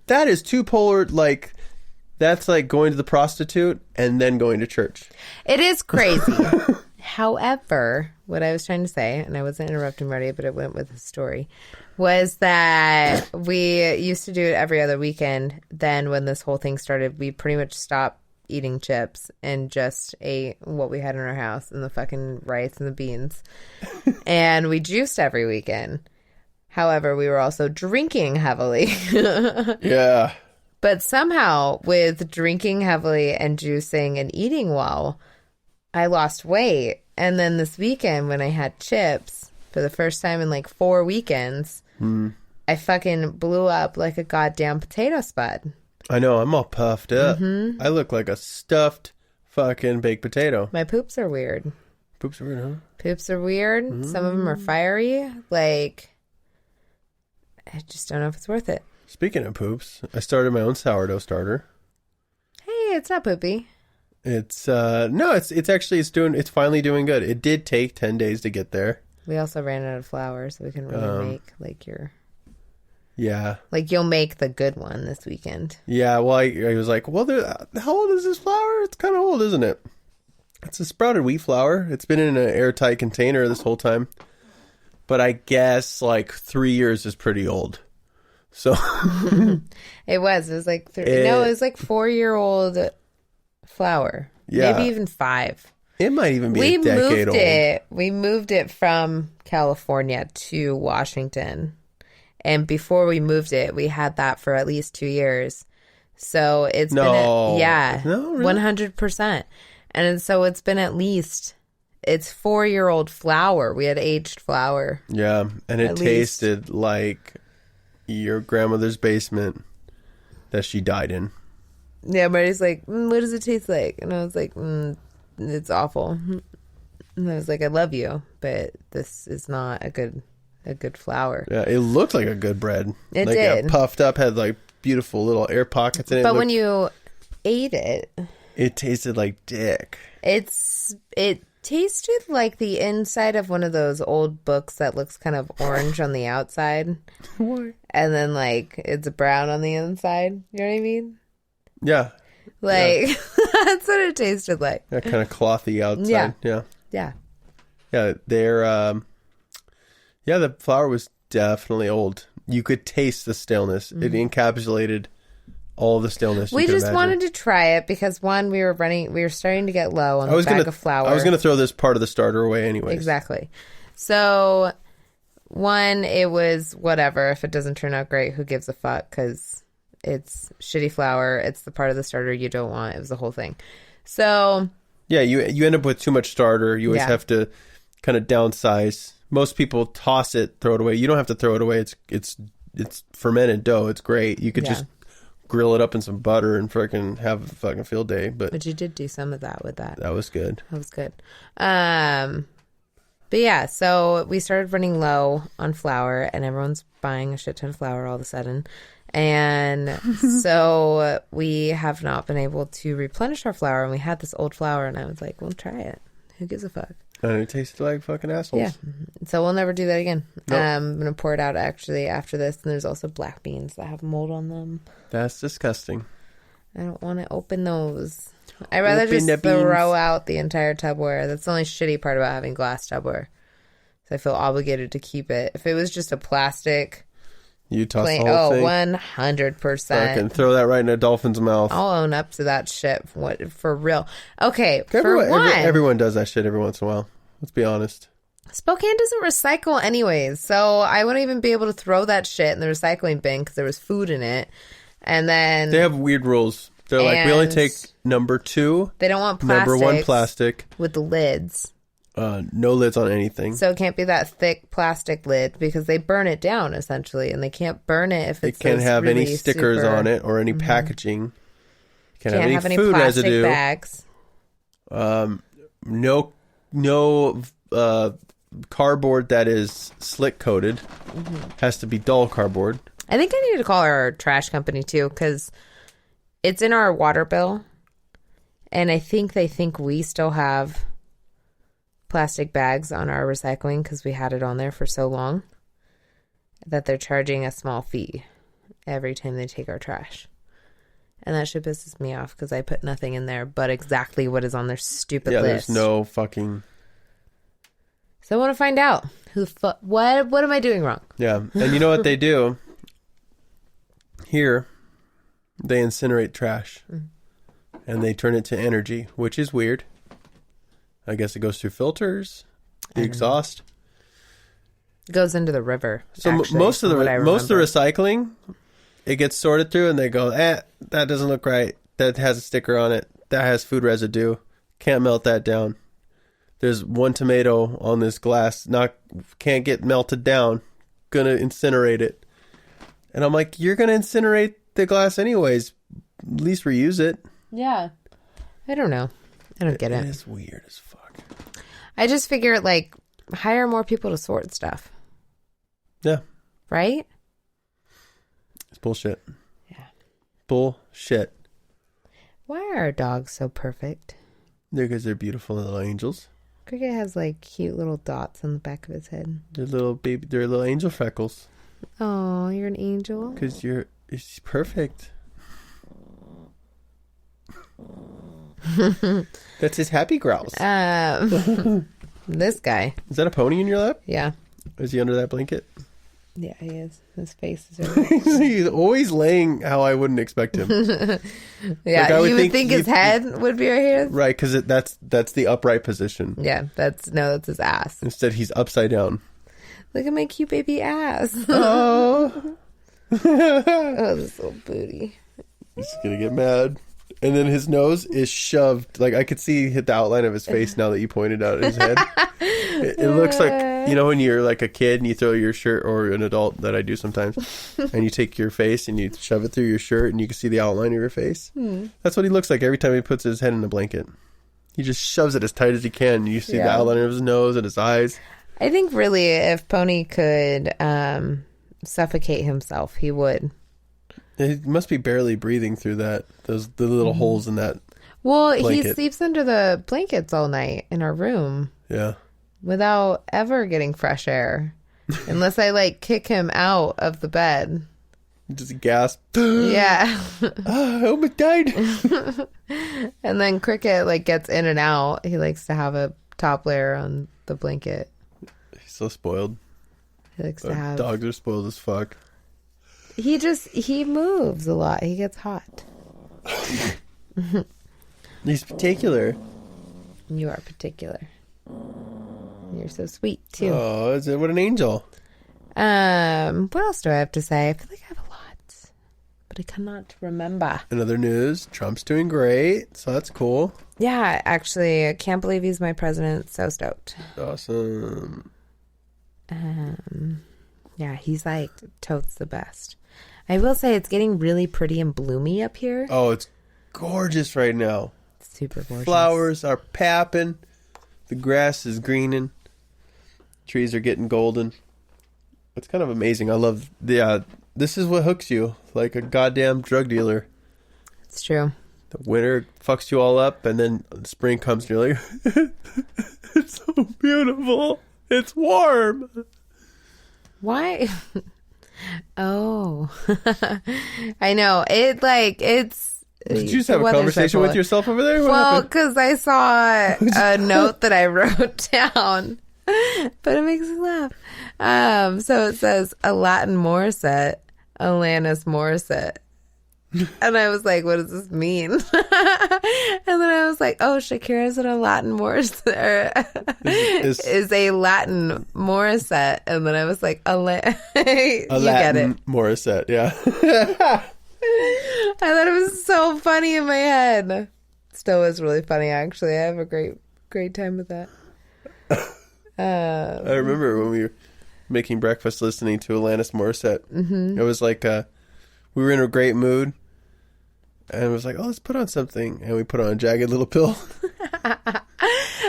That is two polar, like, that's like going to the prostitute and then going to church. It is crazy. However, what I was trying to say, and I wasn't interrupting Marty, but it went with the story, was that we used to do it every other weekend. Then when this whole thing started, we pretty much stopped eating chips and just ate what we had in our house and the fucking rice and the beans. And we juiced every weekend. However, we were also drinking heavily. Yeah. But somehow, with drinking heavily and juicing and eating well, I lost weight. And then this weekend, when I had chips for the first time in like 4 weekends, I fucking blew up like a goddamn potato spud. I know. I'm all puffed up. I look like a stuffed fucking baked potato. My poops are weird. Poops are weird, huh? Poops are weird. Some of them are fiery. Like, I just don't know if it's worth it. Speaking of poops, I started my own sourdough starter. Hey, it's not poopy. It's no, it's finally doing good. It did take 10 days to get there. We also ran out of flour, so we can really make like you'll make the good one this weekend. Yeah, well, I was like, well, how old is this flour? It's kind of old, isn't it? It's a sprouted wheat flour. It's been in an airtight container this whole time. But I guess like 3 years is pretty old. So it was like it was like 4-year-old flour. Yeah. Maybe even 5. It might even be a decade old. We moved it from California to Washington. And before we moved it, we had that for at least 2 years. So it's been, really? 100%. And so it's been it's 4-year-old flour. We had aged flour. Yeah. And it tasted like your grandmother's basement that she died in. Yeah, Marty's like, what does it taste like? And I was like, it's awful. And I was like, I love you, but this is not a good flour. Yeah, it looked like a good bread. It did. It puffed up, had like beautiful little air pockets in it. But when you ate it, it tasted like dick. It tasted like the inside of one of those old books that looks kind of orange on the outside. Why? And then like it's brown on the inside. You know what I mean? Yeah. Like that's what it tasted like. That kind of clothy outside. Yeah. Yeah. Yeah, the flour was definitely old. You could taste the staleness. It encapsulated all the staleness. We just wanted to try it because one, we were starting to get low on the bag of flour. I was going to throw this part of the starter away anyways. Exactly. So one, it was whatever. If it doesn't turn out great, who gives a fuck? Because it's shitty flour. It's the part of the starter you don't want. It was the whole thing. So yeah, you end up with too much starter. You always have to kind of downsize. Most people toss it, throw it away. You don't have to throw it away. It's fermented dough. It's great. You could just grill it up in some butter and freaking have a fucking field day. But you did do some of that with that. That was good. That was good. But yeah, so we started running low on flour, and everyone's buying a shit ton of flour all of a sudden. And so we have not been able to replenish our flour, and we had this old flour, and I was like, well, try it. Who gives a fuck? And it tasted like fucking assholes. Yeah. So we'll never do that again. Nope. I'm going to pour it out actually after this, and there's also black beans that have mold on them. That's disgusting. I don't want to open those. I'd rather just throw out the entire Tupperware. That's the only shitty part about having glass Tupperware. So I feel obligated to keep it. If it was just a plastic... You toss the whole thing? 100%. Fucking throw that right in a dolphin's mouth. I'll own up to that shit for real. Okay, everyone does that shit every once in a while. Let's be honest. Spokane doesn't recycle anyways, so I wouldn't even be able to throw that shit in the recycling bin because there was food in it. And then... They have weird rules. They're like, we only take number 2. They don't want plastic. Number 1 plastic. With the lids. No lids on anything. So it can't be that thick plastic lid because they burn it down essentially, and they can't burn it if it's. It can't have any stickers on it or any packaging. Can't have any food plastic residue. Bags. No cardboard that is slick coated. Has to be dull cardboard. I think I need to call our trash company too because it's in our water bill, and I think they think we still have plastic bags on our recycling because we had it on there for so long that they're charging a small fee. every time they take our trash. And that shit pisses me off because I put nothing in there but exactly what is on their stupid list. There's no fucking... So I want to find out what am I doing wrong? Yeah, and you know what they do? Here, they incinerate trash. And they turn it to energy, which is weird. I guess it goes through filters, the exhaust. It goes into the river. So actually, most of the recycling, it gets sorted through, and they go, that doesn't look right. That has a sticker on it. That has food residue. Can't melt that down. There's one tomato on this glass. Can't get melted down. Gonna incinerate it. And I'm like, you're gonna incinerate the glass anyways. At least reuse it. Yeah. I don't know. I don't get it. It is weird as fuck. I just figure, hire more people to sort stuff. Yeah. Right? It's bullshit. Yeah. Bullshit. Why are our dogs so perfect? Because they're beautiful little angels. Cricket has, cute little dots on the back of his head. They're little angel freckles. Oh, you're an angel? Because it's perfect. That's his happy growls. This guy. Is that a pony in your lap? Yeah. Is he under that blanket? Yeah, he is. His face is over there. He's always laying how I wouldn't expect him. Yeah, you would think his head would be right here? Right, because that's the upright position. Yeah, that's his ass. Instead, he's upside down. Look at my cute baby ass. Oh. Oh, this little booty. He's going to get mad. And then his nose is shoved. I could see the outline of his face now that you pointed out his head. It looks like, when you're a kid and you throw your shirt, or an adult that I do sometimes, and you take your face and you shove it through your shirt and you can see the outline of your face. That's what he looks like every time he puts his head in a blanket. He just shoves it as tight as he can. And you see the outline of his nose and his eyes. I think really if Pony could suffocate himself, he would. He must be barely breathing through the little holes in that blanket. He sleeps under the blankets all night in our room. Yeah. Without ever getting fresh air. Unless I kick him out of the bed. Just gasp. Yeah. I almost died. And then Cricket gets in and out. He likes to have a top layer on the blanket. He's so spoiled. He likes to have... Dogs are spoiled as fuck. He moves a lot. He gets hot. He's particular. You are particular. You're so sweet too. Oh, what an angel. What else do I have to say? I feel like I have a lot, but I cannot remember. In other news, Trump's doing great, so that's cool. Yeah, actually, I can't believe he's my president. So stoked. Awesome. Yeah, he's totes the best. I will say it's getting really pretty and bloomy up here. Oh, it's gorgeous right now. It's super gorgeous. Flowers are papping. The grass is greening. Trees are getting golden. It's kind of amazing. I love this is what hooks you like a goddamn drug dealer. It's true. The winter fucks you all up, and then spring comes and you're like, it's so beautiful. It's warm. Why? Oh, I know. It's. Did you just have a conversation with yourself over there? Well, because I saw a note that I wrote down, but it makes me laugh. So it says Alanis Morissette, Alanis Morissette. And I was like, what does this mean? And then I was like, oh, Shakira's an Alanis Morissette. Is a Latin Morissette. And then I was like, you get it. Morissette, yeah. I thought it was so funny in my head. Still is really funny, actually. I have a great time with that. I remember when we were making breakfast listening to Alanis Morissette. Mm-hmm. It was like we were in a great mood. And it was like, oh, let's put on something. And we put on Jagged Little Pill.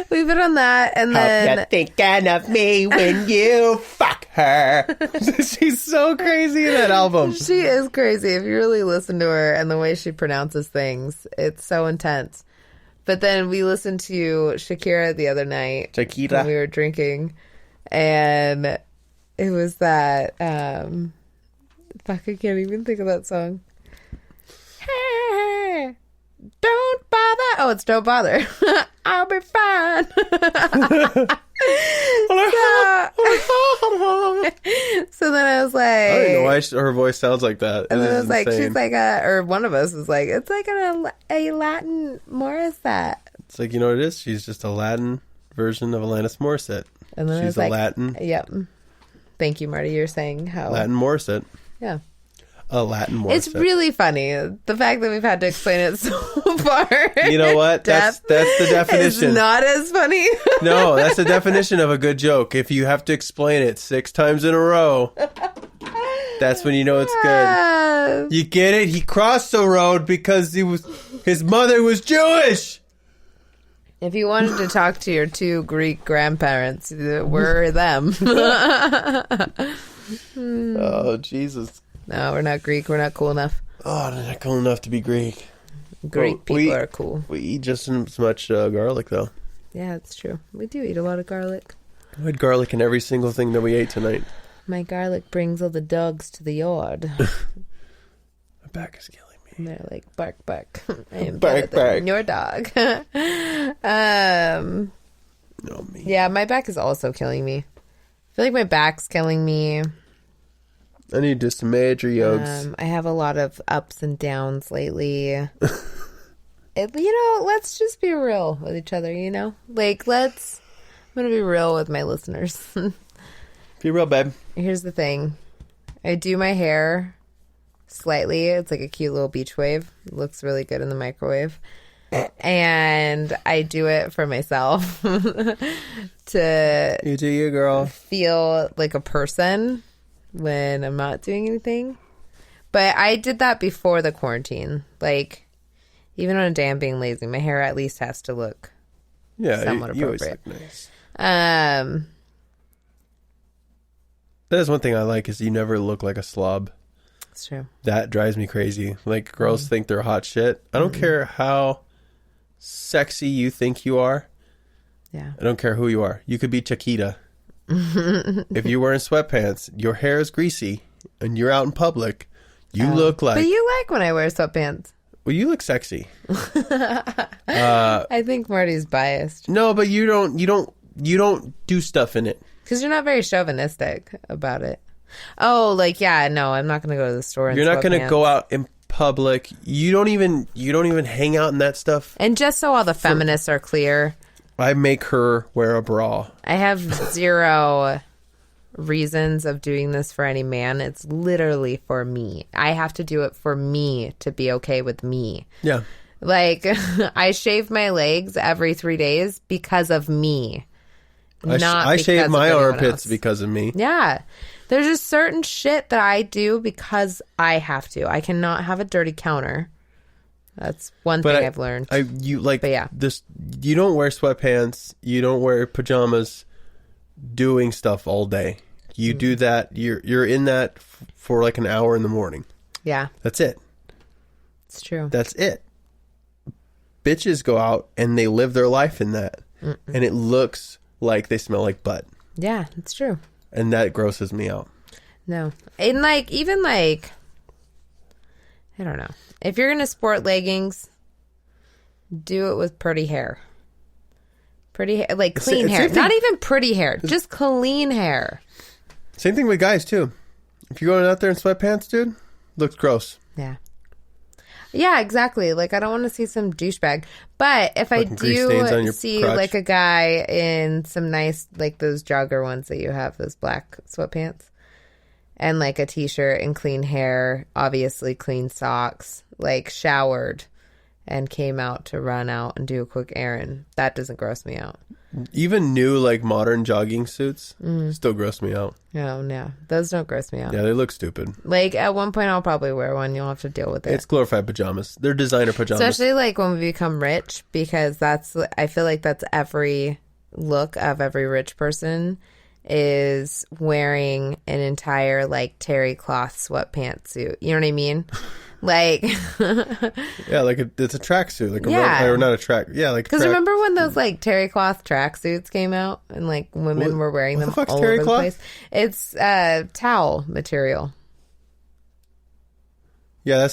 We put on that, and then... Hope you're thinking of me when you fuck her. She's so crazy in that album. She is crazy. If you really listen to her and the way she pronounces things, it's so intense. But then we listened to Shakira the other night. Shakira. When we were drinking. And it was that Fuck, I can't even think of that song. Hey, don't bother. Oh, it's Don't Bother. I'll be fine. So then I was like, I don't know why her voice sounds like that. And then I was like, she's like or one of us was like, it's like a Latin Morissette. It's like, you know what it is? She's just a Latin version of Alanis Morissette. And then she's a Latin. Yep. Thank you, Marty. You're saying how Latin Morissette. Yeah. A Latin Morissette. It's really funny. The fact that we've had to explain it so far. You know what? That's the definition. It's not as funny. No, that's the definition of a good joke. If you have to explain it 6 times in a row, that's when you know it's good. You get it? He crossed the road because his mother was Jewish. If you wanted to talk to your 2 Greek grandparents, we're them. Oh, Jesus. No, we're not Greek. We're not cool enough. Oh, they're not cool enough to be Greek. Greek people are cool. We eat just as much garlic, though. Yeah, it's true. We do eat a lot of garlic. We had garlic in every single thing that we ate tonight. My garlic brings all the dogs to the yard. My back is killing me. And they're like, bark, bark. I am bark, bark. Your dog. No, me. Yeah, my back is also killing me. I feel like my back's killing me. I need just some major yokes. I have a lot of ups and downs lately. Let's just be real with each other, Like, I'm going to be real with my listeners. Be real, babe. Here's the thing. I do my hair slightly. It's like a cute little beach wave. It looks really good in the microwave. And I do it for myself to you do you, girl. Feel like a person when I'm not doing anything. But I did that before the quarantine. Like, even on a day I'm being lazy, my hair at least has to look somewhat appropriate. Always look nice. That is one thing I like, is you never look like a slob. It's true. That drives me crazy. Like, girls think they're hot shit. I don't care how sexy you think you are. Yeah. I don't care who you are. You could be Chiquita. If you're wearing sweatpants, your hair is greasy, and you're out in public, you look like... But you like when I wear sweatpants. Well, you look sexy. I think Marty's biased. No, but you don't do stuff in it. Because you're not very chauvinistic about it. Oh, like, yeah, no, I'm not going to go to the store. You're not going to go out in public. You don't even hang out in that stuff. And just so all the feminists are clear, I make her wear a bra. I have 0 reasons of doing this for any man. It's literally for me. I have to do it for me to be okay with me. Yeah. Like, I shave my legs every 3 days because of me. I shave my armpits because of me. Yeah. There's just certain shit that I do because I have to. I cannot have a dirty counter. That's one thing I've learned. You don't wear sweatpants. You don't wear pajamas doing stuff all day. You do that. You're in that for like an hour in the morning. Yeah. That's it. It's true. That's it. Bitches go out and they live their life in that. And it looks like they smell like butt. Yeah, it's true. And that grosses me out. No. And even I don't know. If you're going to sport leggings, do it with pretty hair. Pretty hair, like clean hair. Not even pretty hair, just clean hair. Same thing with guys, too. If you're going out there in sweatpants, dude, looks gross. Yeah. Yeah, exactly. Like, I don't want to see some douchebag. But if I do see, crotch. Like, a guy in some nice, like, those jogger ones that you have, those black sweatpants, and, like, a T-shirt and clean hair, obviously clean socks, like, showered, and came out to run out and do a quick errand, that doesn't gross me out. Even new, like, modern jogging suits still gross me out. Oh, no. Those don't gross me out. Yeah, they look stupid. Like, at one point, I'll probably wear one. You'll have to deal with it. It's glorified pajamas. They're designer pajamas. Especially, like, when we become rich, because I feel like that's every look of every rich person is wearing an entire, like, terry cloth sweatpants suit. You know what I mean? Like, yeah, like it's a tracksuit, like or not a track. Yeah, like because remember when those like terry cloth tracksuits came out and like women were wearing them all over the place? It's towel material. Yeah,